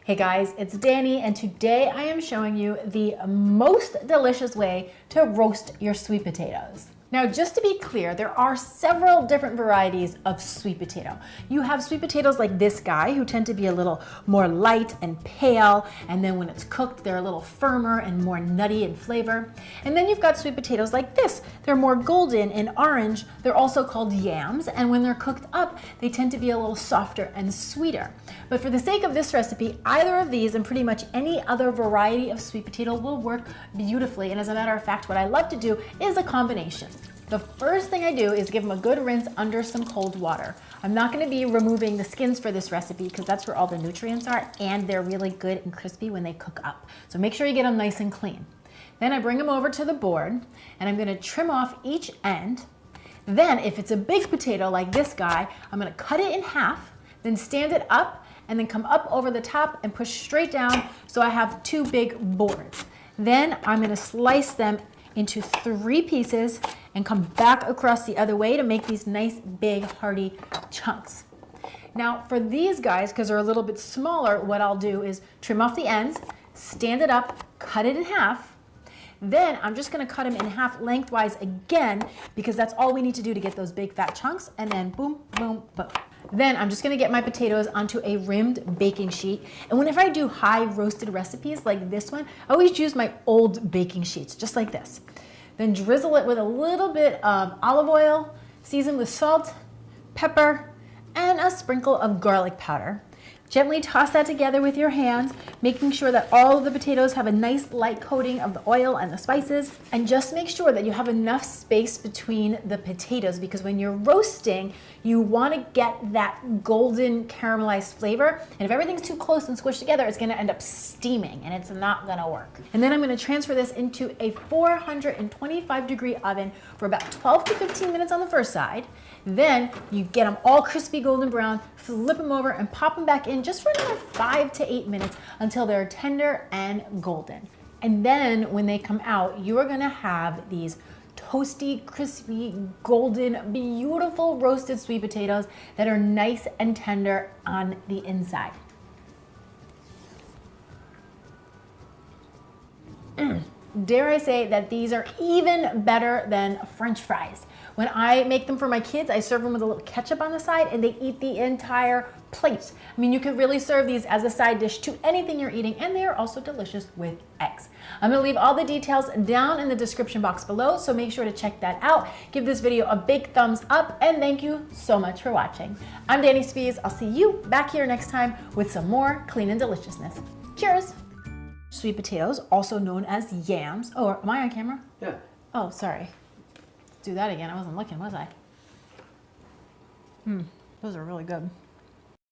Hey guys, it's Danny, and today I am showing you the most delicious way to roast your sweet potatoes. Now, just to be clear, there are several different varieties of sweet potato. You have sweet potatoes like this guy, who tend to be a little more light and pale, and then when it's cooked, they're a little firmer and more nutty in flavor. And then you've got sweet potatoes like this. They're more golden and orange. They're also called yams, and when they're cooked up, they tend to be a little softer and sweeter. But for the sake of this recipe, either of these and pretty much any other variety of sweet potato will work beautifully. And as a matter of fact, what I love to do is a combination. The first thing I do is give them a good rinse under some cold water. I'm not going to be removing the skins for this recipe because that's where all the nutrients are, and they're really good and crispy when they cook up. So make sure you get them nice and clean. Then I bring them over to the board and I'm going to trim off each end. Then if it's a big potato like this guy, I'm going to cut it in half, then stand it up and then come up over the top and push straight down so I have two big boards. Then I'm going to slice them into 3 pieces and come back across the other way to make these nice big hearty chunks. Now for these guys, because they're a little bit smaller, what I'll do is trim off the ends, stand it up, cut it in half. Then I'm just going to cut them in half lengthwise again because that's all we need to do to get those big fat chunks, and then boom, boom, boom. Then I'm just going to get my potatoes onto a rimmed baking sheet. And whenever I do high roasted recipes like this one, I always use my old baking sheets, just like this. Then drizzle it with a little bit of olive oil, season with salt, pepper, and a sprinkle of garlic powder. Gently toss that together with your hands, making sure that all of the potatoes have a nice light coating of the oil and the spices. And just make sure that you have enough space between the potatoes, because when you're roasting, you want to get that golden caramelized flavor. And if everything's too close and squished together, it's going to end up steaming and it's not going to work. And then I'm going to transfer this into a 425-degree oven for about 12 to 15 minutes on the first side. Then you get them all crispy golden brown, flip them over and pop them back in just for another 5 to 8 minutes until they're tender and golden. And then when they come out, you are going to have these toasty, crispy, golden, beautiful roasted sweet potatoes that are nice and tender on the inside. Dare I say that these are even better than French fries. When I make them for my kids, I serve them with a little ketchup on the side and they eat the entire plate. I mean, you could really serve these as a side dish to anything you're eating, and they are also delicious with eggs. I'm gonna leave all the details down in the description box below, so make sure to check that out. Give this video a big thumbs up, and thank you so much for watching. I'm Danny Spies. I'll see you back here next time with some more clean and deliciousness. Cheers! Sweet potatoes, also known as yams. Oh, am I on camera? Yeah. Oh, sorry. Let's do that again. I wasn't looking, was I? Those are really good.